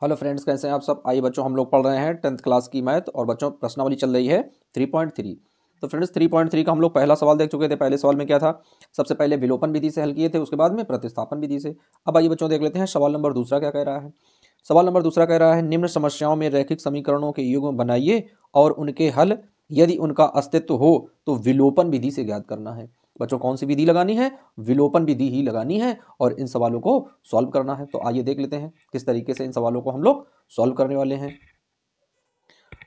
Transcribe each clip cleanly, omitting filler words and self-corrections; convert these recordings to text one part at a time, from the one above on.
Hello friends, कैसे हैं आप सब। आइए बच्चों, हम लोग पढ़ रहे हैं 10th क्लास की मैथ और बच्चों प्रश्नावली चल रही है 3.3। तो फ्रेंड्स 3.3 का हम लोग पहला सवाल देख चुके थे। पहले सवाल में क्या था, सबसे पहले विलोपन विधि से हल किए थे, उसके बाद में प्रतिस्थापन विधि से। अब आइए बच्चों देख लेते हैं सवाल नंबर दूसरा क्या कह रहा है। सवाल नंबर दूसरा कह रहा है, निम्न समस्याओं में रैखिक समीकरणों के युग्म बनाइए और उनके हल यदि उनका अस्तित्व हो तो विलोपन विधि से ज्ञात करना है। बच्चों कौन सी विधि लगानी है, विलोपन विधि ही लगानी है और इन सवालों को सॉल्व करना है। तो आइए देख लेते हैं किस तरीके से इन सवालों को हम लोग सॉल्व करने वाले हैं।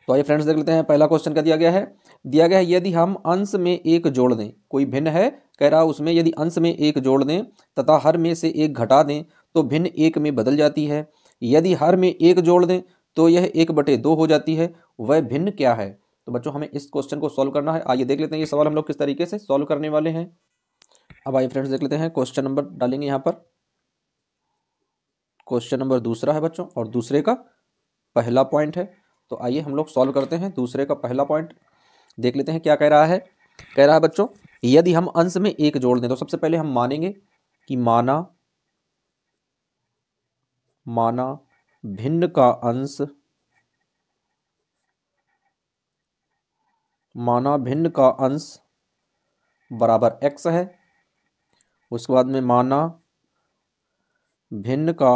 तो आइए फ्रेंड्स देख लेते हैं। पहला क्वेश्चन क्या दिया गया है, यदि हम अंश में एक जोड़ दें, कोई भिन्न है कह रहा उसमें यदि अंश में एक जोड़ दें तथा हर में से एक घटा दें तो भिन्न एक में बदल जाती है। यदि हर में एक जोड़ दें तो यह 1/2 हो जाती है, वह भिन्न क्या है। तो बच्चों हमें इस क्वेश्चन को सॉल्व करना है। आइए देख लेते हैं ये सवाल हम लोग किस तरीके से सॉल्व करने वाले हैं। अब आइए फ्रेंड्स देख लेते हैं, क्वेश्चन नंबर डालेंगे यहाँ पर। क्वेश्चन नंबर दूसरा है बच्चों और दूसरे का पहला पॉइंट है। तो आइए हम लोग सॉल्व करते हैं दूसरे का पहला पॉइंट। देख लेते हैं क्या कह रहा है। कह रहा है बच्चों यदि हम अंश में एक जोड़ दें, तो सबसे पहले हम मानेंगे कि माना भिन्न का अंश, माना भिन्न का अंश बराबर x है। उसके बाद में माना भिन्न का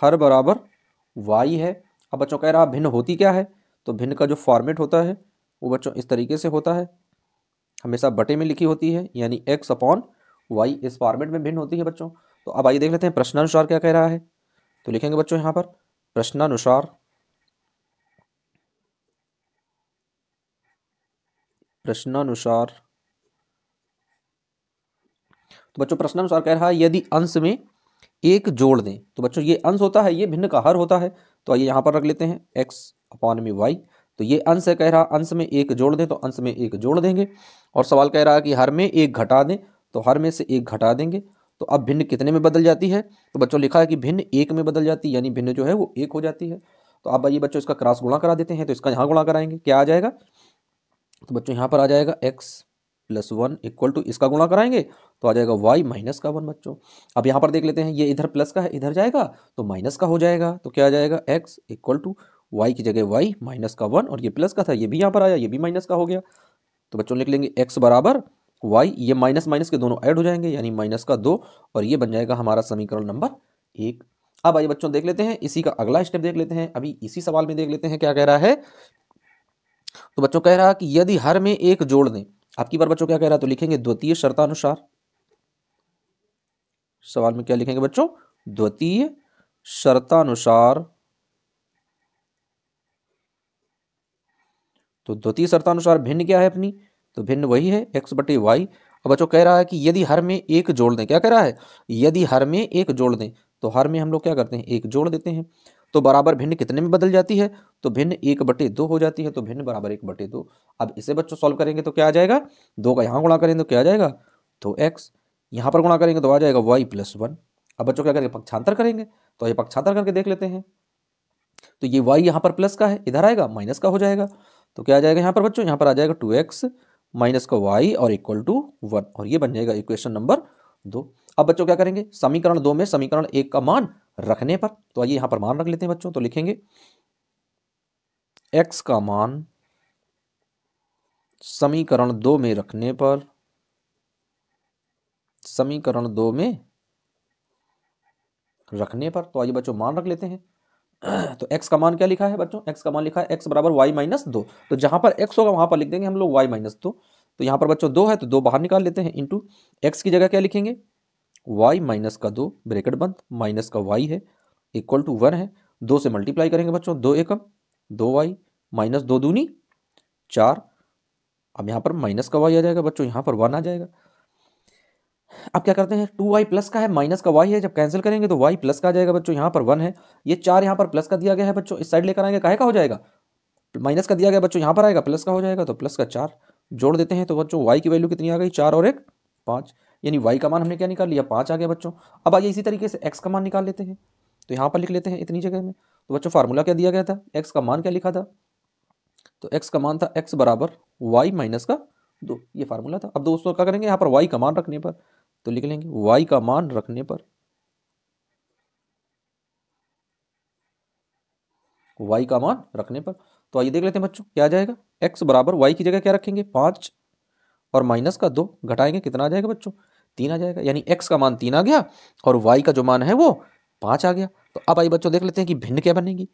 हर बराबर y है। अब बच्चों कह रहा भिन्न होती क्या है, तो भिन्न का जो फॉर्मेट होता है वो बच्चों इस तरीके से होता है, हमेशा बटे में लिखी होती है, यानी x/y इस फॉर्मेट में भिन्न होती है बच्चों। तो अब आइए देख लेते हैं प्रश्नानुसार क्या कह रहा है। तो लिखेंगे बच्चों यहाँ पर प्रश्नानुसार, तो बच्चों प्रश्नानुसार कह रहा है यदि अंश में एक जोड़ दें, तो बच्चों ये अंश होता है, ये भिन्न का हर होता है। तो आइए यहाँ पर रख लेते हैं x/y। तो ये अंश है, कह रहा अंश में एक जोड़ दें, तो अंश में एक जोड़ देंगे। और सवाल कह रहा है कि हर में एक घटा दें, तो हर में से एक घटा देंगे। तो अब भिन्न कितने में बदल जाती है, तो बच्चों लिखा है कि भिन्न एक में बदल जाती है, यानी भिन्न जो है वो एक हो जाती है। तो अब आइए बच्चों इसका क्रॉस गुणा करा देते हैं। तो इसका यहाँ गुणा कराएंगे, क्या आ जाएगा, तो बच्चों यहाँ पर आ जाएगा x+1 इक्वल टू, इसका गुणा कराएंगे तो आ जाएगा y-1 बच्चों। अब यहाँ पर देख लेते हैं, ये इधर प्लस का है, इधर जाएगा तो माइनस का हो जाएगा। तो क्या आ जाएगा, x इक्वल टू y की जगह y-1, और ये प्लस का था ये भी यहाँ पर आया, ये भी माइनस का हो गया। तो बच्चों लिख लेंगे x बराबर y, ये माइनस माइनस के दोनों ऐड हो जाएंगे, यानी -2, और ये बन जाएगा हमारा समीकरण नंबर 1। अब आइए बच्चों देख लेते हैं इसी का अगला स्टेप देख लेते हैं। अभी इसी सवाल में देख लेते हैं क्या कह रहा है। तो बच्चों कह रहा है कि यदि हर में एक जोड़ दें, आपकी बार बच्चों क्या कह रहा है, तो लिखेंगे द्वितीय शर्तानुसार। सवाल में क्या लिखेंगे बच्चों, द्वितीय शर्तानुसार। तो द्वितीय शर्तानुसार भिन्न क्या है अपनी, तो भिन्न वही है x/y। अब बच्चों कह रहा है कि यदि हर में एक जोड़ दें, क्या कह रहा है, यदि हर में एक जोड़ दें, तो हर में हम लोग क्या करते हैं, एक जोड़ देते हैं। तो बराबर भिन्न कितने में बदल जाती है, तो भिन्न 1/2 हो जाती है। तो भिन्न बराबर 1/2। अब इसे बच्चों सॉल्व करेंगे तो क्या आ जाएगा, 2 का यहाँ गुणा करेंगे तो क्या आ जाएगा, तो x, यहाँ पर गुणा करेंगे तो आ जाएगा y+1। अब बच्चों क्या करेंगे, पक्षांतर करेंगे। तो ये पक्षांतर करके देख लेते हैं। तो ये y यहाँ पर प्लस का है, इधर आएगा माइनस का हो जाएगा। तो क्या आ जाएगा यहाँ पर बच्चों, यहाँ पर आ जाएगा 2x माइनस का y और इक्वल टू 1, और ये बन जाएगा इक्वेशन नंबर 2। अब बच्चों क्या करेंगे, समीकरण 2 में समीकरण 1 का मान रखने पर, तो आइए यहाँ पर मान रख लेते हैं बच्चों। तो लिखेंगे x का मान समीकरण 2 में रखने पर, समीकरण 2 में रखने पर, तो आइए बच्चों मान रख लेते हैं। तो x का मान क्या लिखा है बच्चों, x का मान लिखा है x बराबर y-2। तो जहां पर x होगा वहां पर लिख देंगे हम लोग y-2। तो यहाँ पर बच्चों 2 है तो 2 बाहर निकाल लेते हैं, इंटू x की जगह क्या लिखेंगे, y-2 ब्रैकेट बंद, माइनस का y है इक्वल टू 1 है। 2 से मल्टीप्लाई करेंगे बच्चों, 2 एकम 2y माइनस 2 दूनी 4। अब यहाँ पर माइनस का y आ जाएगा बच्चों, यहाँ पर 1 आ जाएगा। अब क्या करते हैं, 2y प्लस का है, माइनस का y है, जब कैंसिल करेंगे तो y प्लस का आ जाएगा बच्चों, यहाँ पर 1 है। ये 4 यहाँ पर प्लस का दिया गया है बच्चों, इस साइड लेकर आएंगे काहे का हो जाएगा, माइनस का दिया गया बच्चों, यहाँ पर आएगा प्लस का हो जाएगा। तो प्लस का 4 जोड़ देते हैं, तो बच्चों y की वैल्यू कितनी आ गई, 4 और 1 5, यानी y का मान हमने क्या निकाल लिया, 5 आ गया बच्चों। अब आइए इसी तरीके से x का मान निकाल लेते हैं। तो यहाँ पर लिख लेते हैं इतनी जगह में। तो बच्चों फार्मूला क्या दिया गया था, x का मान क्या लिखा था, तो x का मान था x बराबर y-2, ये फार्मूला था। अब दोस्तों क्या करेंगे, यहाँ पर y का मान रखने पर, तो लिख लेंगे y का मान रखने पर, y का मान रखने पर। तो आइए देख लेते हैं बच्चों क्या आ जाएगा। x बराबर y की जगह क्या रखेंगे 5 और माइनस का 2 घटाएंगे कितना आ जाएगा बच्चों 3 आ जाएगा, यानी x का मान 3 आ गया और y का जो मान है वो 5 आ गया। तो अब आइए बच्चों देख लेते हैं कि भिन्न क्या बनेगी।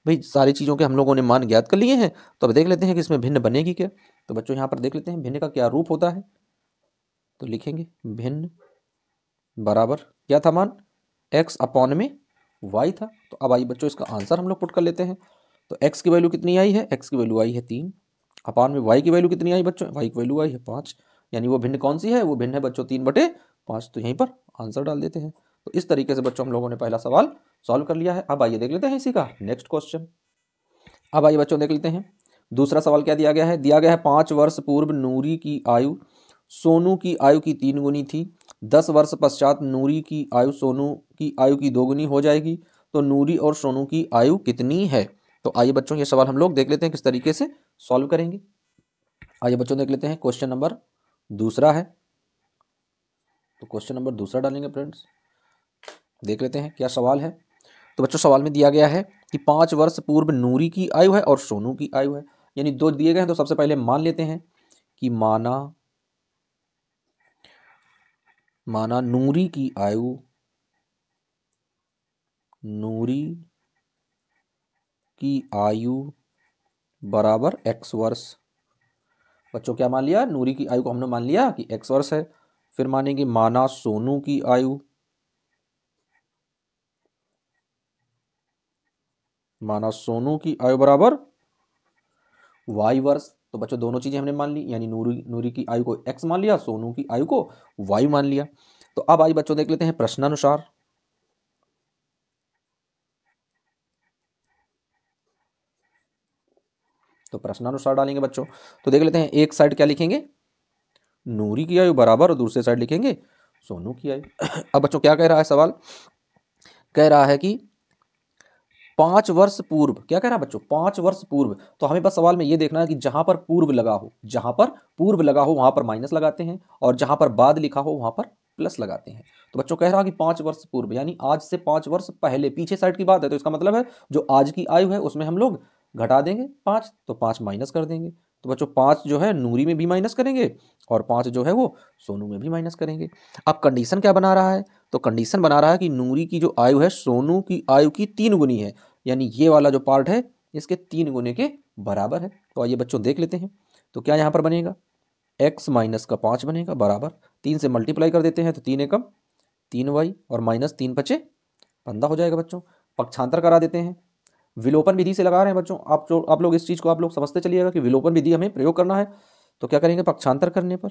भाई सारी चीज़ों के हम लोगों ने मान ज्ञात कर लिए हैं, तो अब देख लेते हैं कि इसमें भिन्न बनेगी क्या। तो बच्चों यहाँ पर देख लेते हैं भिन्न का क्या रूप होता है। तो लिखेंगे भिन्न बराबर क्या था मान x अपॉन में y था। तो अब आइए बच्चों इसका आंसर हम लोग पुट कर लेते हैं। तो x की वैल्यू कितनी आई है, x की वैल्यू आई है 3 अपॉन में y की वैल्यू कितनी आई बच्चों, y की वैल्यू आई है 5, यानी वो भिन्न कौन सी है, वो भिन्न है बच्चों 3/5। तो यहीं पर आंसर डाल देते हैं। तो इस तरीके से बच्चों हम लोगों ने पहला सवाल सॉल्व कर लिया है। अब आइए देख लेते हैं इसी का नेक्स्ट क्वेश्चन। अब आइए बच्चों देख लेते हैं दूसरा सवाल क्या दिया गया है। दिया गया है 5 वर्ष पूर्व नूरी की आयु सोनू की आयु की 3 गुनी थी। 10 वर्ष पश्चात नूरी की आयु सोनू की आयु की 2 गुनी हो जाएगी। तो नूरी और सोनू की आयु कितनी है। तो आइए बच्चों ये सवाल हम लोग देख लेते हैं किस तरीके से सॉल्व करेंगे। आइए बच्चों देख लेते हैं क्वेश्चन नंबर दूसरा है। तो क्वेश्चन नंबर दूसरा डालेंगे फ्रेंड्स, देख लेते हैं क्या सवाल है। तो बच्चों सवाल में दिया गया है कि 5 वर्ष पूर्व नूरी की आयु है और सोनू की आयु है, यानी दो दिए गए हैं। तो सबसे पहले मान लेते हैं कि माना नूरी की आयु बराबर x वर्ष। बच्चों क्या मान लिया, नूरी की आयु को हमने मान लिया कि x वर्ष है। फिर मानेंगे माना सोनू की आयु बराबर y वर्ष। तो बच्चों दोनों चीजें हमने मान ली, यानी नूरी की आयु को x मान लिया, सोनू की आयु को y मान लिया। तो अब आइए बच्चों देख लेते हैं प्रश्नानुसार। तो प्रश्नानुसार डालेंगे बच्चों। तो देख लेते हैं एक साइड क्या लिखेंगे नूरी की आयु बराबर और दूसरे साइड लिखेंगे सोनू की आयु। अब बच्चों क्या कह रहा है सवाल, कह रहा है कि 5 वर्ष पूर्व, क्या कह रहा है बच्चों 5 वर्ष पूर्व। तो हमें बस सवाल में ये देखना है कि जहां पर पूर्व लगा हो वहां पर माइनस लगाते हैं और जहां पर बाद लिखा हो वहां पर प्लस लगाते हैं। तो बच्चों कह रहा है कि 5 वर्ष पूर्व यानी आज से 5 वर्ष पहले, पीछे साइड की बात है। तो इसका मतलब है जो आज की आयु है उसमें हम लोग घटा देंगे 5, तो 5 माइनस कर देंगे। तो बच्चों 5 जो है नूरी में भी माइनस करेंगे और 5 जो है वो सोनू में भी माइनस करेंगे। अब कंडीशन क्या बना रहा है, तो कंडीशन बना रहा है कि नूरी की जो आयु है सोनू की आयु की 3 गुनी है, यानी ये वाला जो पार्ट है इसके 3 गुने के बराबर है। तो आइए बच्चों देख लेते हैं। तो क्या यहाँ पर बनेगा x माइनस का 5 बनेगा बराबर 3 से मल्टीप्लाई कर देते हैं तो 3 एकम 3y और माइनस 3 बचे 15 हो जाएगा। बच्चों पक्षांतर करा देते हैं, विलोपन विधि से लगा रहे हैं बच्चों। आप लोग इस चीज़ को आप लोग समझते चलिएगा कि विलोपन विधि हमें प्रयोग करना है। तो क्या करेंगे पक्षांतर करने पर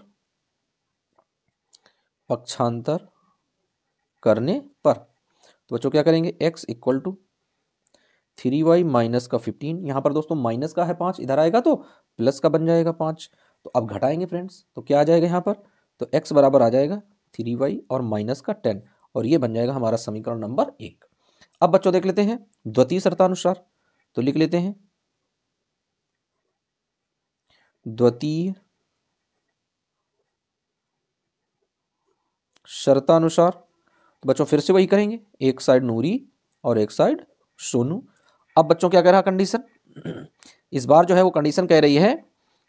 तो बच्चों क्या करेंगे x equal to 3y minus का 15, यहाँ पर दोस्तों माइनस का है 5, इधर आएगा तो प्लस का बन जाएगा 5। तो अब घटाएंगे फ्रेंड्स, तो क्या आ जाएगा यहाँ पर, तो x बराबर आ जाएगा 3y और माइनस का 10 और ये बन जाएगा हमारा समीकरण नंबर 1। अब बच्चों देख लेते हैं द्वितीय शर्तानुसार। तो लिख लेते हैं द्वितीय शर्तानुसार। तो बच्चों फिर से वही करेंगे, एक साइड नूरी और एक साइड सोनू। अब बच्चों क्या कह रहा कंडीशन, इस बार जो है वो कंडीशन कह रही है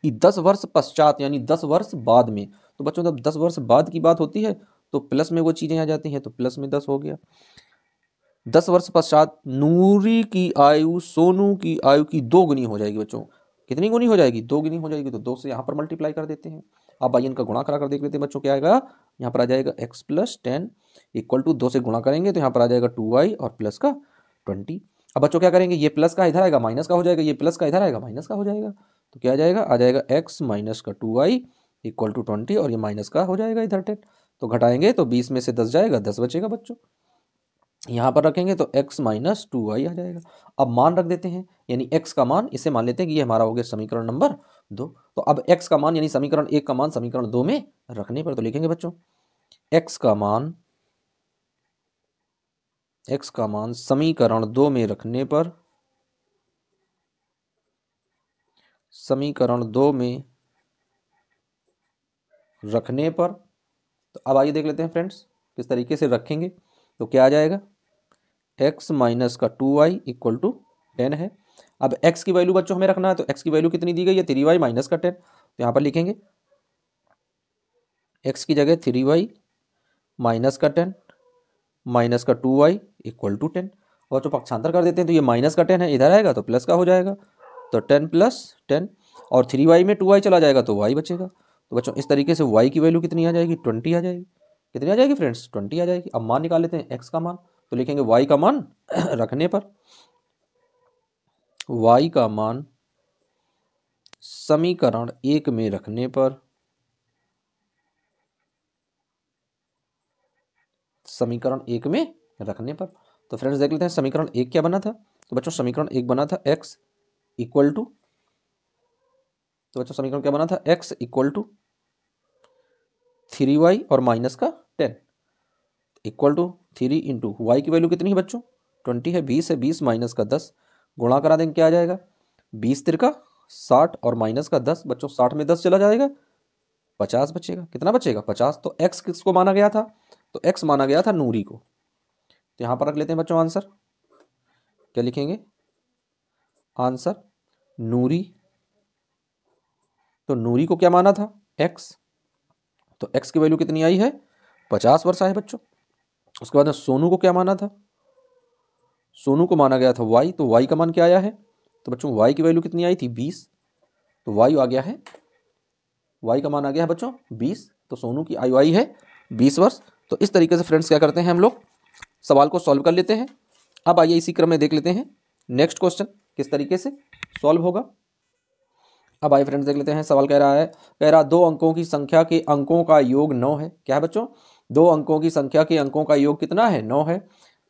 कि 10 वर्ष पश्चात यानी 10 वर्ष बाद में। तो बच्चों जब 10 वर्ष बाद की बात होती है तो प्लस में वो चीजें आ जाती हैं, तो प्लस में 10 हो गया। 10 वर्ष पश्चात नूरी की आयु सोनू की आयु की 2 गुनी हो जाएगी। बच्चों कितनी गुनी हो जाएगी, 2 गुनी हो जाएगी। तो 2 से यहाँ पर मल्टीप्लाई कर देते हैं। अब आइए इनका गुणा करा कर देख लेते हैं बच्चों क्या आएगा। यहाँ पर आ जाएगा x प्लस 10 इक्वल टू 2 से गुणा करेंगे तो यहाँ पर आ जाएगा 2y और प्लस का 20। अब बच्चों क्या करेंगे, ये प्लस का इधर आएगा माइनस का हो जाएगा, ये प्लस का इधर आएगा माइनस का हो जाएगा। तो क्या आ जाएगा x माइनस का 2y इक्वल टू 20 और ये माइनस का हो जाएगा इधर 10। तो घटाएंगे तो 20 में से 10 जाएगा, 10 बचेगा बच्चों। यहाँ पर रखेंगे तो x माइनस 2y आ जाएगा। अब मान रख देते हैं, यानी x का मान इसे मान लेते हैं कि ये हमारा हो गया समीकरण नंबर 2। तो अब x का मान यानी समीकरण 1 का मान समीकरण 2 में रखने पर तो लिखेंगे बच्चों x का मान समीकरण 2 में रखने पर, समीकरण 2 में रखने पर। तो अब आइए देख लेते हैं फ्रेंड्स किस तरीके से रखेंगे। तो क्या आ जाएगा x माइनस का 2y इक्वल टू 10 है, अब x की वैल्यू बच्चों हमें रखना है, तो x की वैल्यू कितनी दी गई है 3y माइनस का 10। तो यहाँ पर लिखेंगे x की जगह 3y माइनस का 10 माइनस का 2y इक्वल टू 10। और जो पक्षांतर कर देते हैं तो ये माइनस का 10 है, इधर आएगा तो प्लस का हो जाएगा, तो 10 प्लस 10 और 3y में 2y चला जाएगा तो y बचेगा। तो बच्चों इस तरीके से y की वैल्यू कितनी आ जाएगी 20 आ जाएगी। कितनी आ जाएगी फ्रेंड्स 20 आ जाएगी। अब मान निकाल लेते हैं x का मान, तो लिखेंगे y का मान रखने पर, y का मान समीकरण 1 में रखने पर, समीकरण 1 में रखने पर। तो फ्रेंड्स देख लेते हैं समीकरण 1 क्या बना था। तो बच्चों समीकरण 1 बना था x इक्वल टू, तो बच्चों समीकरण क्या बना था x इक्वल टू 3y और माइनस का 10 इक्वल टू 3 इंटू वाई की वैल्यू कितनी है बच्चों 20 है, 20 है, 20 माइनस का 10 गुणा करा देंगे क्या आ जाएगा 20 तिरका 60 और माइनस का 10 बच्चों 60 में 10 चला जाएगा 50 बचेगा। कितना बचेगा 50। तो x किसको माना गया था, तो x माना गया था नूरी को। तो यहाँ पर रख लेते हैं बच्चों आंसर, क्या लिखेंगे आंसर नूरी। तो नूरी को क्या माना था x, तो x की वैल्यू कितनी आई है 50 वर्ष है बच्चों। उसके बाद में सोनू को क्या माना था, सोनू को माना गया था y, तो y का मान क्या आया है, तो बच्चों y की वैल्यू कितनी आई थी 20, तो y आ गया है, y का मान आ गया है बच्चों 20, तो सोनू की आयु आई है 20 वर्ष। तो इस तरीके से फ्रेंड्स क्या करते हैं हम लोग सवाल को सॉल्व कर लेते हैं। अब आइए इसी क्रम में देख लेते हैं नेक्स्ट क्वेश्चन किस तरीके से सॉल्व होगा। अब आइए फ्रेंड्स देख लेते हैं सवाल कह रहा है, कह रहा 2 अंकों की संख्या के अंकों का योग 9 है। क्या है बच्चों 2 अंकों की संख्या के अंकों का योग कितना है 9 है।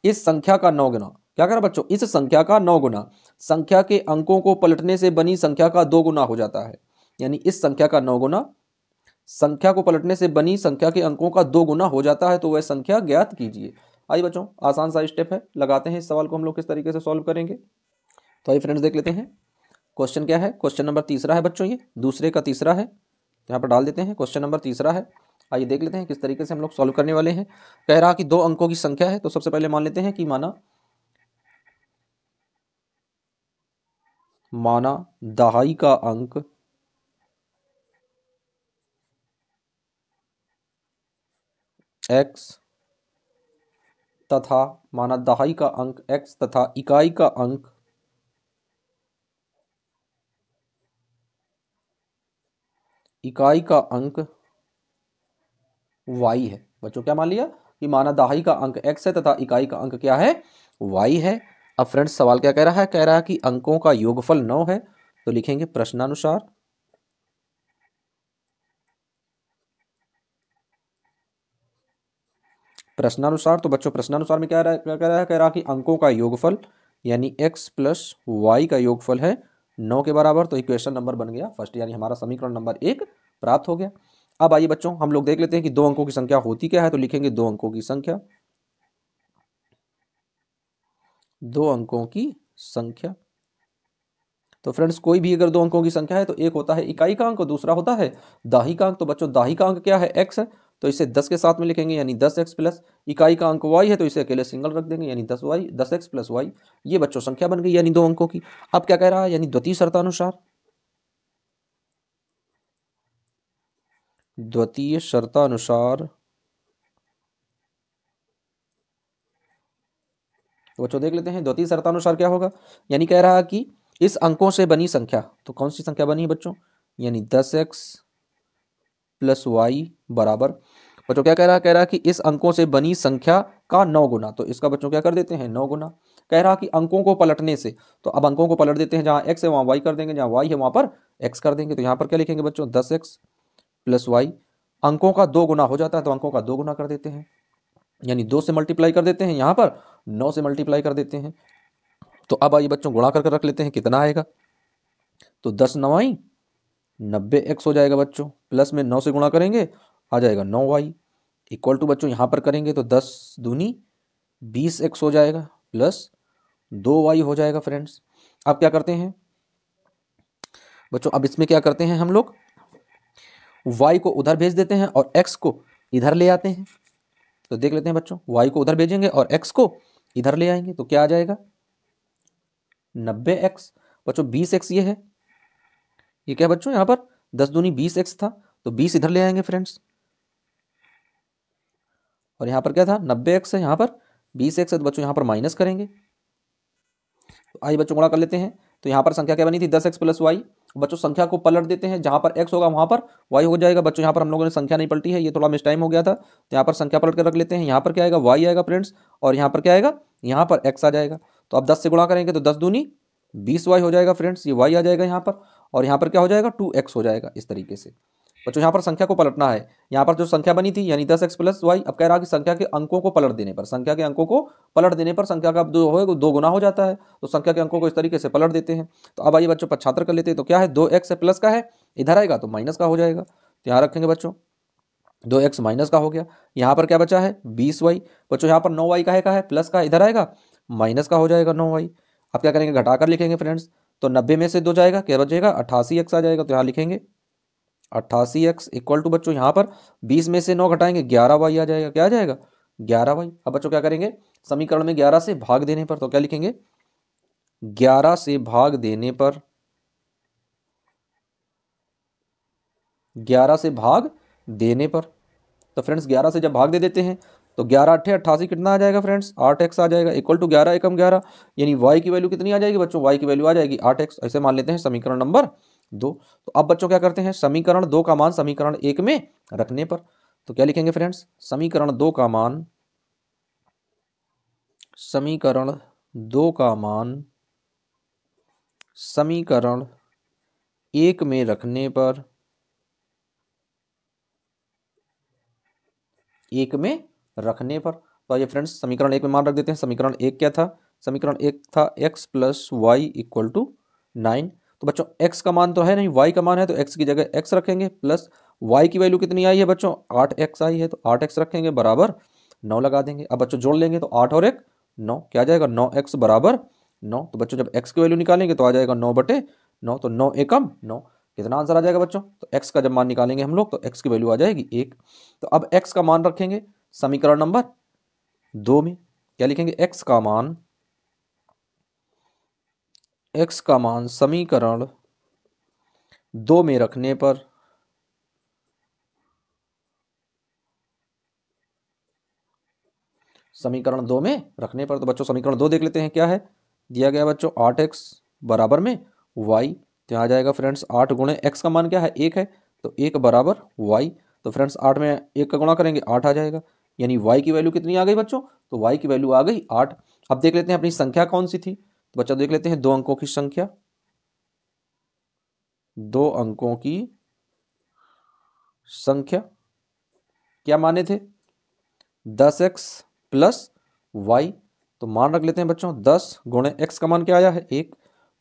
इस संख्या का 9 गुना, क्या करा बच्चों इस संख्या का 9 गुना संख्या के अंकों को पलटने से बनी संख्या का 2 गुना हो जाता है। यानी इस संख्या का 9 गुना संख्या को पलटने से बनी संख्या के अंकों का 2 गुना हो जाता है, तो वह संख्या ज्ञात कीजिए। आइए बच्चों आसान सा स्टेप है, लगाते हैं इस सवाल को हम लोग किस तरीके से सॉल्व करेंगे। तो आइए फ्रेंड्स देख लेते हैं क्वेश्चन क्या है, क्वेश्चन नंबर तीसरा है बच्चों, ये दूसरे का तीसरा है, यहाँ पर डाल देते हैं क्वेश्चन नंबर तीसरा है। आइए देख लेते हैं किस तरीके से हम लोग सॉल्व करने वाले हैं। कह रहा कि 2 अंकों की संख्या है, तो सबसे पहले मान लेते हैं कि माना दहाई का अंक x तथा माना दहाई का अंक x तथा इकाई का अंक y है। बच्चों क्या मान लिया कि माना दहाई का अंक x है तथा इकाई का अंक क्या है y है। अब फ्रेंड्स सवाल क्या कह रहा है, कह रहा है कि अंकों का योगफल 9 है, तो लिखेंगे प्रश्नानुसार तो बच्चों प्रश्नानुसार में क्या कह रहा है, कह रहा है कि अंकों का योगफल यानी x प्लस वाई का योगफल है 9 के बराबर। तो इक्वेशन नंबर बन गया फर्स्ट, यानी हमारा समीकरण नंबर 1 प्राप्त हो गया। अब आइए बच्चों हम लोग देख लेते हैं कि 2 अंकों की संख्या होती क्या है, तो लिखेंगे 2 अंकों की संख्या, 2 अंकों की संख्या। तो फ्रेंड्स कोई भी अगर 2 अंकों की संख्या है तो एक होता है इकाई का अंक और दूसरा होता है दाही का अंक। तो बच्चों दाही का अंक क्या है x है, तो इसे 10 के साथ में लिखेंगे यानी 10x प्लस इकाई का अंक y है, तो इसे अकेले सिंगल रख देंगे यानी 10y 10x प्लस y। ये बच्चों संख्या बन गई यानी 2 अंकों की। अब क्या कह रहा है यानी द्वितीय शर्तानुसार, द्वितीय शर्तानुसार तो बच्चों देख लेते हैं द्वितीय शर्तानुसार क्या होगा। यानी कह रहा है कि इस अंकों से बनी संख्या, तो कौन सी संख्या बनी है बच्चों यानी 10x प्लस वाई बराबर, बच्चों क्या कह रहा है कि इस अंकों से बनी संख्या का 9 गुना। तो इसका बच्चों क्या कर देते हैं 9 गुना। कह रहा कि अंकों को पलटने से, तो अब अंकों को पलट देते हैं, जहाँ x है वहाँ y कर देंगे, जहाँ y है वहाँ पर x कर देंगे। तो यहाँ पर क्या लिखेंगे बच्चों 10x प्लस वाई, अंकों का 2 गुना हो जाता है तो अंकों का 2 गुना कर देते हैं, यानी 2 से मल्टीप्लाई कर देते हैं, यहाँ पर 9 से मल्टीप्लाई कर देते हैं। तो अब आइए बच्चों गुणा करके रख लेते हैं कितना आएगा, तो 10 9 90x हो जाएगा बच्चों, प्लस में 9 से गुणा करेंगे आ जाएगा 9y इक्वल टू बच्चों यहाँ पर करेंगे तो 10 दूनी 20x हो जाएगा प्लस 2y हो जाएगा। फ्रेंड्स अब क्या करते हैं बच्चों, अब इसमें क्या करते हैं हम लोग y को उधर भेज देते हैं और x को इधर ले आते हैं। तो देख लेते हैं बच्चों y को उधर भेजेंगे और x को इधर ले आएंगे, तो क्या आ जाएगा 90x बच्चों 20x ये है, ये क्या बच्चों यहाँ पर 10 दूनी 20x था, तो 20 इधर ले आएंगे फ्रेंड्स, और यहाँ पर क्या था 90x है, यहाँ पर 20x है, तो बच्चों यहाँ पर माइनस करेंगे। तो आइए बच्चों गुणा कर लेते हैं। तो यहाँ पर संख्या क्या बनी थी 10x प्लस वाई। बच्चों संख्या को पलट देते हैं, जहाँ पर x होगा वहाँ पर y हो जाएगा। बच्चों यहाँ पर हम लोगों ने संख्या नहीं पलटी है, ये थोड़ा मिस टाइम हो गया था, तो यहाँ पर संख्या पलट कर रख लेते हैं। यहाँ पर क्या आएगा y आएगा फ्रेंड्स, और यहाँ पर क्या आएगा, यहाँ पर x आ जाएगा। तो अब 10 से गुणा करेंगे तो 10 दूनी 20y हो जाएगा फ्रेंड्स, ये y आ जाएगा यहाँ पर, और यहाँ पर क्या हो जाएगा 2x हो जाएगा। इस तरीके से बच्चों यहाँ पर संख्या को पलटना है। यहाँ पर जो संख्या बनी थी यानी 10x प्लस वाई, अब कह रहा कि संख्या के अंकों को पलट देने पर, संख्या के अंकों को पलट देने पर संख्या का जो है दो गुना हो जाता है, तो संख्या के अंकों को इस तरीके से पलट देते हैं। तो अब आइए बच्चों 75 कर लेते हैं। तो क्या है 2x है प्लस का है, इधर आएगा तो माइनस का हो जाएगा, तो यहाँ रखेंगे बच्चों 2x माइनस का हो गया। यहाँ पर क्या बचा है 20y। बच्चों यहाँ पर 9y का है प्लस का, इधर आएगा माइनस का हो जाएगा 9y। अब क्या करेंगे घटाकर लिखेंगे फ्रेंड्स, तो 90 में से 2 जाएगा, क्या बचेगा 88x आ जाएगा। तो यहाँ लिखेंगे 88x इक्वल टू बच्चों यहाँ पर 20 में से 9 घटाएंगे 11y आ जाएगा, क्या आ जाएगा 11y। अब बच्चों क्या करेंगे समीकरण में 11 से भाग देने पर, तो क्या लिखेंगे 11 से भाग देने पर, 11 से भाग देने पर, तो फ्रेंड्स 11 से जब भाग दे देते हैं तो 11 अट्ठे 88 कितना आ जाएगा फ्रेंड्स 8x आ जाएगा, इक्वल टू 11 एकम 11, यानी y की वैल्यू कितनी आ जाएगी बच्चों, y की वैल्यू आ जाएगी 8x। ऐसे मान लेते हैं समीकरण नंबर 2। तो अब बच्चों क्या करते हैं समीकरण 2 का मान समीकरण 1 में रखने पर, तो क्या लिखेंगे फ्रेंड्स समीकरण 2 का मान, समीकरण 2 का मान समीकरण 1 में रखने पर, 1 में रखने पर। तो आइए फ्रेंड्स समीकरण 1 में मान रख देते हैं। समीकरण 1 क्या था, समीकरण 1 था x plus Y equal to 9। तो बच्चों x का मान तो है नहीं, y का मान है, तो x की जगह x रखेंगे, प्लस y की वैल्यू कितनी आई है बच्चों 8x आई है, तो 8x रखेंगे बराबर 9 लगा देंगे। अब बच्चों जोड़ लेंगे तो 8 और 1 9, क्या आ जाएगा 9x बराबर 9। तो बच्चों जब x की वैल्यू निकालेंगे तो आ जाएगा 9/9, तो 9 एकम 9, कितना आंसर आ जाएगा बच्चों, तो x का जब मान निकालेंगे हम लोग तो x की वैल्यू आ जाएगी 1। तो अब x का मान रखेंगे समीकरण नंबर 2 में, क्या लिखेंगे x का मान, x का मान समीकरण 2 में रखने पर, समीकरण 2 में रखने पर, तो बच्चों समीकरण 2 देख लेते हैं क्या है, दिया गया बच्चों 8x बराबर में y, तो यहाँ आ जाएगा फ्रेंड्स 8 गुणे x का मान क्या है 1 है, तो 1 बराबर y। तो फ्रेंड्स 8 में 1 का गुणा करेंगे 8 आ जाएगा, यानी y की वैल्यू कितनी आ गई बच्चों, तो y की वैल्यू आ गई 8। अब देख लेते हैं अपनी संख्या कौन सी थी, तो बच्चों देख लेते हैं 2 अंकों की संख्या, 2 अंकों की संख्या क्या माने थे 10x प्लस वाई। तो मान रख लेते हैं बच्चों 10 गुणे x का मान क्या आया है 1,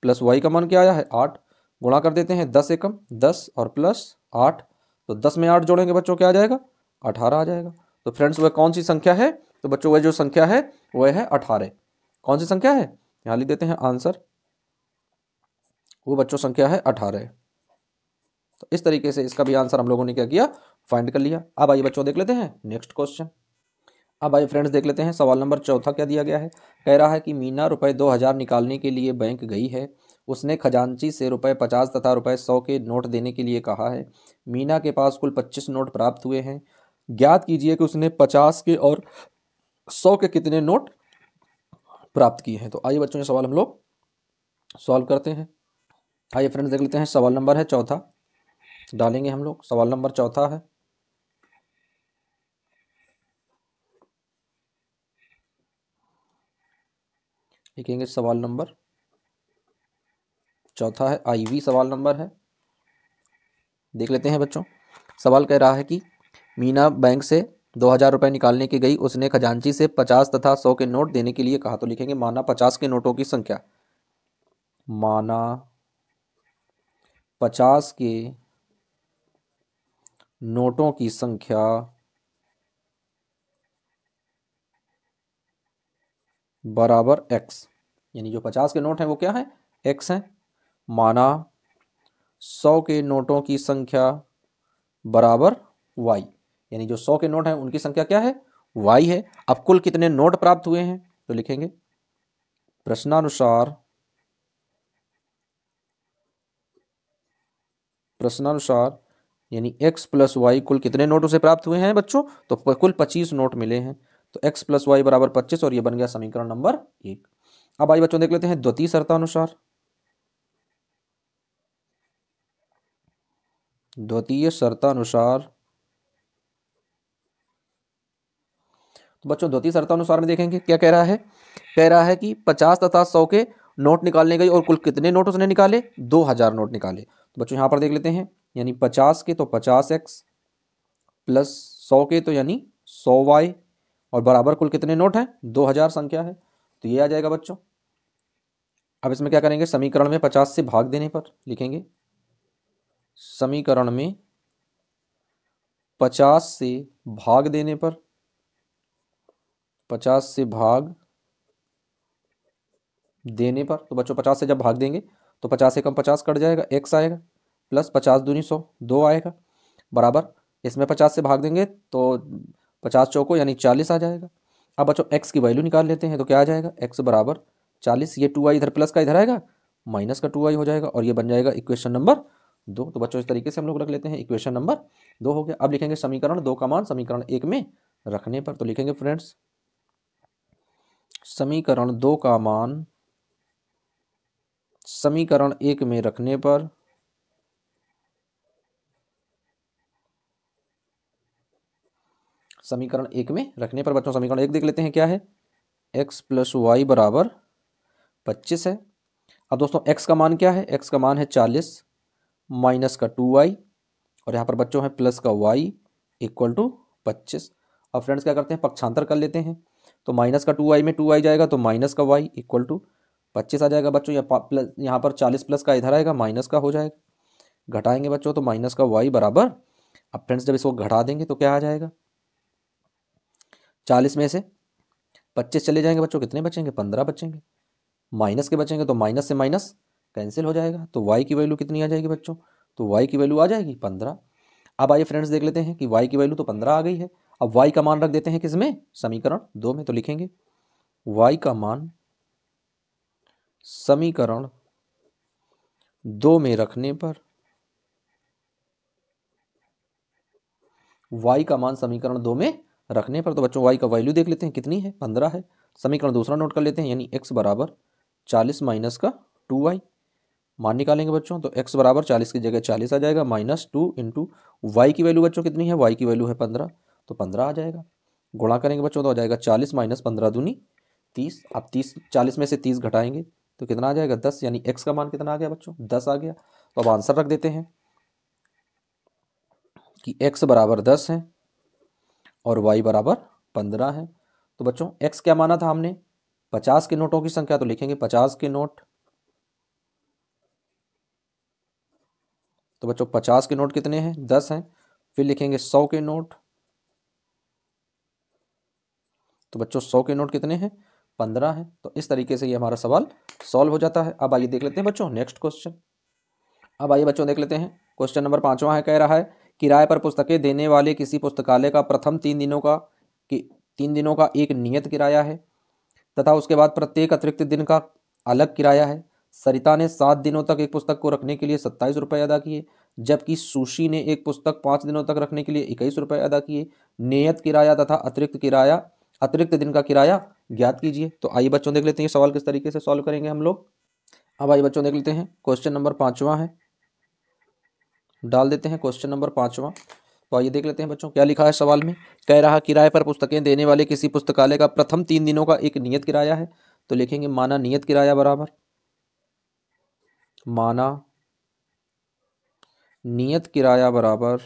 प्लस y का मान क्या आया है 8, गुणा कर देते हैं 10 एकम 10 और प्लस 8, तो 10 में 8 जोड़ेंगे बच्चों क्या आ जाएगा 18 आ जाएगा। तो फ्रेंड्स वह कौन सी संख्या है, तो बच्चों वह जो संख्या है वह है 18। कौन सी संख्या है, यहाँ लिख देते हैं आंसर, वो बच्चों संख्या है 18। तो इस तरीके से इसका भी आंसर हम लोगों ने क्या किया फाइंड कर लिया। अब आइए बच्चों देख लेते हैं नेक्स्ट क्वेश्चन। अब आइए फ्रेंड्स देख लेते हैं सवाल नंबर 4 क्या दिया गया है। कह रहा है कि मीना रुपए 2000 निकालने के लिए बैंक गई है, उसने खजांची से रुपए 50 तथा रुपए 100 के नोट देने के लिए कहा है। मीना के पास कुल 25 नोट प्राप्त हुए हैं, ज्ञात कीजिए कि उसने 50 के और 100 के कितने नोट प्राप्त किए हैं। तो आइए बच्चों ये सवाल हम लोग सॉल्व करते हैं। आइए फ्रेंड्स देख लेते हैं सवाल नंबर है 4 डालेंगे हम लोग, सवाल नंबर 4 है, लिखेंगे सवाल नंबर 4 है, IV सवाल नंबर है। देख लेते हैं बच्चों, सवाल कह रहा है कि मीना बैंक से 2000 रुपये निकालने की गई, उसने खजांची से 50 तथा 100 के नोट देने के लिए कहा। तो लिखेंगे माना 50 के नोटों की संख्या, माना 50 के नोटों की संख्या बराबर x, यानी जो 50 के नोट हैं वो क्या है x हैं। माना 100 के नोटों की संख्या बराबर y, यानी जो 100 के नोट हैं उनकी संख्या क्या है y है। अब कुल कितने नोट प्राप्त हुए हैं, तो लिखेंगे प्रश्नानुसार प्रश्नानुसार यानी x प्लस वाई कुल कितने नोट उसे प्राप्त हुए हैं बच्चों? तो कुल 25 नोट मिले हैं। तो x प्लस वाई बराबर 25 और ये बन गया समीकरण नंबर 1। अब आइए बच्चों देख लेते हैं द्वितीय शर्तानुसार। द्वितीय शर्तानुसार, तो बच्चों द्वितीय शर्तानुसार में देखेंगे क्या कह रहा है कि 50 तथा 100 के नोट निकालने गई और कुल कितने नोट उसने निकाले? 2000 नोट निकाले। तो बच्चों यहाँ पर देख लेते हैं, यानी 50 के तो 50x प्लस 100 के तो यानी 100y और बराबर कुल कितने नोट हैं? 2000 संख्या है, तो ये आ जाएगा बच्चों। अब इसमें क्या करेंगे, समीकरण में 50 से भाग देने पर लिखेंगे, समीकरण में 50 से भाग देने पर, 50 से भाग देने पर, तो बच्चों 50 से जब भाग देंगे तो 50 से कम 50 कट जाएगा, x आएगा प्लस 50 दूनी 100, 2 आएगा बराबर, इसमें 50 से भाग देंगे तो 50 चौको यानी 40 आ जाएगा। अब बच्चों x की वैल्यू निकाल लेते हैं, तो क्या आ जाएगा, x बराबर 40, ये 2i इधर प्लस का इधर आएगा, माइनस का 2i हो जाएगा और ये बन जाएगा इक्वेशन नंबर 2। तो बच्चों इस तरीके से हम लोग रख लेते हैं, इक्वेशन नंबर 2 हो गया। अब लिखेंगे समीकरण 2 का मान समीकरण 1 में रखने पर, तो लिखेंगे फ्रेंड्स समीकरण 2 का मान समीकरण 1 में रखने पर समीकरण 1 में रखने पर बच्चों समीकरण 1 देख लेते हैं क्या है, x प्लस वाई बराबर 25 है। अब दोस्तों x का मान क्या है, x का मान है 40 माइनस का 2y और यहाँ पर बच्चों है प्लस का y इक्वल टू 25। अब फ्रेंड्स क्या करते हैं, पक्षांतर कर लेते हैं, तो माइनस का 2y में 2y जाएगा तो माइनस का y इक्वल टू 25 आ जाएगा बच्चों। यहाँ पर 40 प्लस का इधर आएगा, माइनस का हो जाएगा, घटाएंगे बच्चों तो माइनस का y बराबर, अब फ्रेंड्स जब इसको घटा देंगे तो क्या आ जाएगा, 40 में से 25 चले जाएंगे बच्चों, कितने बचेंगे, 15 बचेंगे, माइनस के बचेंगे तो माइनस से माइनस कैंसिल हो जाएगा, तो y की वैल्यू कितनी आ जाएगी बच्चों, तो y की वैल्यू आ जाएगी 15। अब आइए फ्रेंड्स देख लेते हैं कि y की वैल्यू तो 15 आ गई है। अब y का मान रख देते हैं किसमें, समीकरण 2 में, तो लिखेंगे y का मान समीकरण 2 में रखने पर, y का मान समीकरण 2 में रखने पर, तो बच्चों y का वैल्यू देख लेते हैं कितनी है, 15 है। समीकरण दूसरा नोट कर लेते हैं, यानी x बराबर 40 माइनस का 2y, मान निकालेंगे बच्चों तो x बराबर 40 की जगह 40 आ जाएगा, माइनस 2 इंटू वाई की वैल्यू बच्चों कितनी है, y की वैल्यू है 15, तो 15 आ जाएगा। गुणा करेंगे बच्चों तो आ जाएगा 40 माइनस 15 दूनी 30। अब 30, 40 में से 30 घटाएंगे तो कितना आ जाएगा, 10, यानी x का मान कितना आ गया बच्चों, 10 आ गया। तो अब आंसर रख देते हैं कि x बराबर 10 है और y बराबर 15 है। तो बच्चों x क्या माना था हमने, 50 के नोटों की संख्या, तो लिखेंगे 50 के नोट, तो बच्चों 50 के नोट कितने हैं, 10 हैं। फिर लिखेंगे 100 के नोट, तो बच्चों 100 के नोट कितने हैं, 15 हैं। तो इस तरीके से ये हमारा सवाल सॉल्व हो जाता है। अब आइए देख लेते हैं बच्चों नेक्स्ट क्वेश्चन। अब आइए बच्चों देख लेते हैं क्वेश्चन नंबर 5वां है, कह रहा है किराए पर पुस्तकें देने वाले किसी पुस्तकालय का प्रथम 3 दिनों का एक नियत किराया है तथा उसके बाद प्रत्येक अतिरिक्त दिन का अलग किराया है। सरिता ने 7 दिनों तक एक पुस्तक को रखने के लिए 27 रुपये अदा किए, जबकि सुशी ने एक पुस्तक 5 दिनों तक रखने के लिए 21 रुपये अदा किए। नियत किराया तथा अतिरिक्त दिन का किराया ज्ञात कीजिए। तो आइए बच्चों देख लेते हैं सवाल किस तरीके से सॉल्व करेंगे हम लोग। अब आइए बच्चों देख लेते हैं क्वेश्चन नंबर 5वां है, डाल देते हैं क्वेश्चन नंबर 5वां। तो आइए देख लेते हैं बच्चों क्या लिखा है सवाल में। कह रहा किराए पर पुस्तकें देने वाले किसी पुस्तकालय का प्रथम 3 दिनों का एक नियत किराया है, तो लिखेंगे माना नियत किराया बराबर, माना नियत किराया बराबर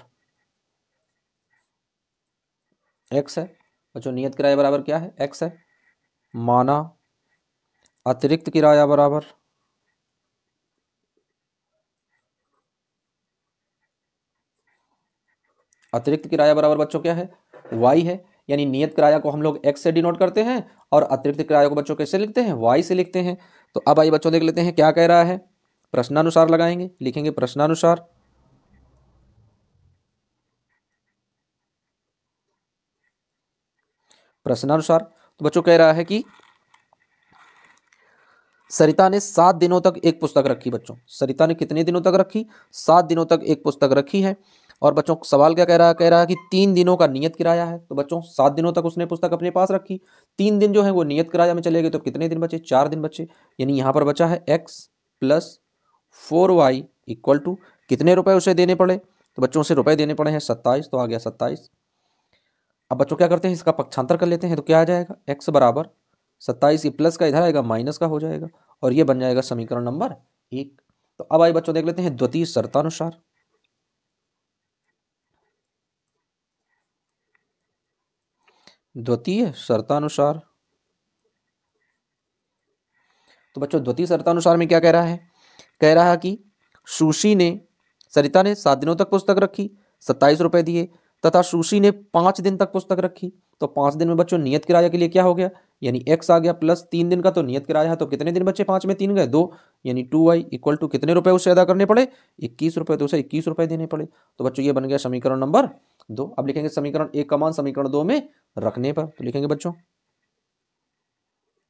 x है। बच्चों नियत किराया बराबर क्या है, x है। माना अतिरिक्त किराया बराबर बच्चों क्या है, y है। यानी नियत किराया को हम लोग x से डिनोट करते हैं और अतिरिक्त किराया को बच्चों कैसे लिखते हैं, y से लिखते हैं। तो अब आइए बच्चों देख लेते हैं क्या कह रहा है, प्रश्नानुसार लगाएंगे, लिखेंगे प्रश्नानुसार, तो बच्चों कह रहा है कि सरिता ने 7 दिनों तक एक पुस्तक रखी। बच्चों सरिता ने कितने दिनों तक रखी? 7 दिनों तक एक पुस्तक रखी है। और बच्चों सवाल क्या कह रहा है कि 3 दिनों का नियत किराया है। तो बच्चों 7 दिनों तक उसने पुस्तक अपने पास रखी, 3 दिन जो है वो नियत किराया में चले गए, तो कितने दिन बचे? 4 दिन बचे। यानी यहाँ पर बचा है x plus 4y equal to कितने रुपए उसे देने पड़े? तो बच्चों उसे रुपए देने पड़े हैं 27, तो आ गया 27। अब बच्चों क्या करते हैं, इसका पक्षांतर कर लेते हैं, तो क्या आ जाएगा? x बराबर 27, ये प्लस का इधर आएगा माइनस का हो जाएगा, और ये बन जाएगा समीकरण नंबर 1। तो अब आइए बच्चों देख लेते हैं द्वितीय शर्तानुसार। द्वितीय शर्तानुसार, तो बच्चों द्वितीय शर्तानुसार में क्या कह रहा है? कह रहा है कि सरिता ने 7 दिनों तक पुस्तक रखी, 27 रुपए दिए, तथा सुशी ने 5 दिन तक पुस्तक रखी। तो 5 दिन में बच्चों नियत किराया के लिए क्या हो गया? यानी x आ गया प्लस 3 दिन का तो नियत किराया है, तो कितने दिन बचे? 5 में 3 गए 2, यानी 2y इक्वल टू कितने रुपए उसे अदा करने पड़े? 21 रुपए, तो उसे 21 रुपए देने पड़े। तो बच्चों ये बन गया समीकरण नंबर 2। अब लिखेंगे समीकरण 1 का मान समीकरण 2 में रखने पर, तो लिखेंगे बच्चों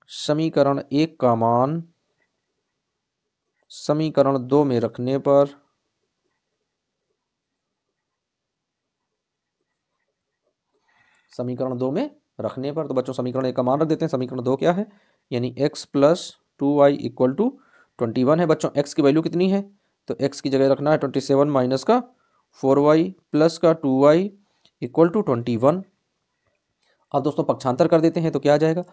समीकरण 1 का मान समीकरण 2 में रखने पर समीकरण 2 में रखने पर, तो बच्चों समीकरण 1 का मान रख देते हैं। समीकरण 2 क्या है? यानी x plus 2y equal to 21 है। बच्चों x की वैल्यू कितनी है? तो x की जगह रखना है 27 माइनस का 4y प्लस का 2y इक्वल टू 21। अब दोस्तों पक्षांतर कर देते हैं, तो क्या आ जाएगा?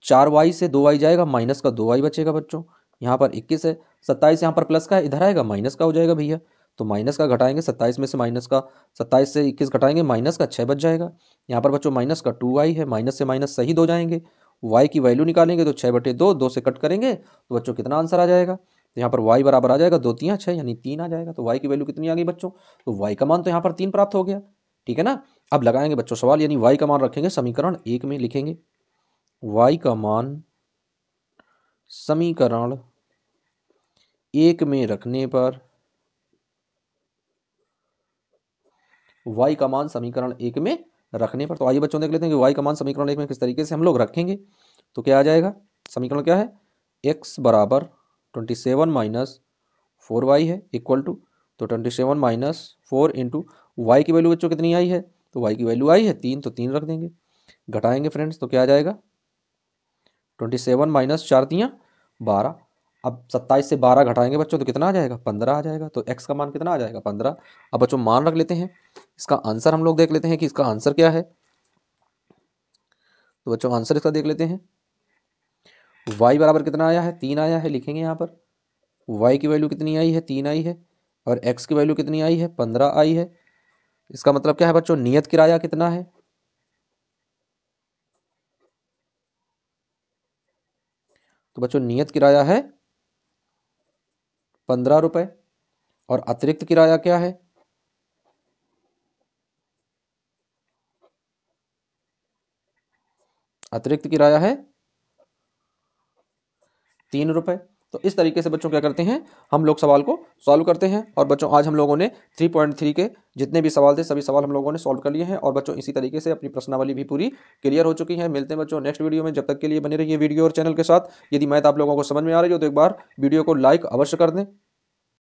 4y से 2y जाएगा, माइनस का 2y बचेगा। बच्चों यहाँ पर 21 है, 27 यहाँ पर प्लस का है, इधर आएगा माइनस का हो जाएगा भैया। तो माइनस का घटाएंगे 27 में से, माइनस का 27 से 21 घटाएंगे, माइनस का 6 बच जाएगा। यहाँ पर बच्चों माइनस का 2y है, माइनस से माइनस सही दो जाएंगे, y की वैल्यू निकालेंगे तो 6/2, 2 से कट करेंगे तो बच्चों कितना आंसर आ जाएगा? तो यहाँ पर y बराबर आ जाएगा 2 3 6, यानी 3 आ जाएगा। तो y की वैल्यू कितनी आ गई बच्चों? तो y का मान तो यहाँ पर 3 प्राप्त हो गया। ठीक है ना? अब लगाएंगे बच्चों सवाल, यानी y का मान रखेंगे समीकरण 1 में, लिखेंगे y का मान समीकरण 1 में रखने पर, y का मान समीकरण 1 में रखने पर। तो आइए बच्चों देख लेते हैं कि y का मान समीकरण 1 में किस तरीके से हम लोग रखेंगे। तो क्या आ जाएगा? समीकरण क्या है? x बराबर 27 माइनस 4y है इक्वल टू, तो 27 माइनस 4 इंटू वाई की वैल्यू बच्चों कितनी आई है? तो y की वैल्यू आई है 3, तो 3 रख देंगे। घटाएंगे फ्रेंड्स, तो क्या आ जाएगा? 27 माइनस 4 तियाँ 12। अब 27 से 12 घटाएंगे बच्चों तो कितना आ जाएगा? 15 आ जाएगा। तो x का मान कितना आ जाएगा? 15। अब बच्चों मान रख लेते हैं, इसका आंसर हम लोग देख लेते हैं कि इसका आंसर क्या है। तो बच्चों आंसर इसका देख लेते हैं, y बराबर कितना आया है? 3 आया है। लिखेंगे यहाँ पर y की वैल्यू कितनी आई है? 3 आई है, और x की वैल्यू कितनी आई है? 15 आई है। इसका मतलब क्या है बच्चों? नियत किराया कितना है? तो बच्चों नियत किराया है 15 रुपए, और अतिरिक्त किराया क्या है? अतिरिक्त किराया है 3 रुपए। तो इस तरीके से बच्चों क्या करते हैं, हम लोग सवाल को सॉल्व करते हैं। और बच्चों आज हम लोगों ने 3.3 के जितने भी सवाल थे सभी सवाल हम लोगों ने सॉल्व कर लिए हैं। और बच्चों इसी तरीके से अपनी प्रश्नावली भी पूरी क्लियर हो चुकी है। मिलते हैं बच्चों नेक्स्ट वीडियो में, जब तक के लिए बने रहिए वीडियो और चैनल के साथ। यदि मैथ आप लोगों को समझ में आ रही हो तो एक बार वीडियो को लाइक अवश्य कर दें।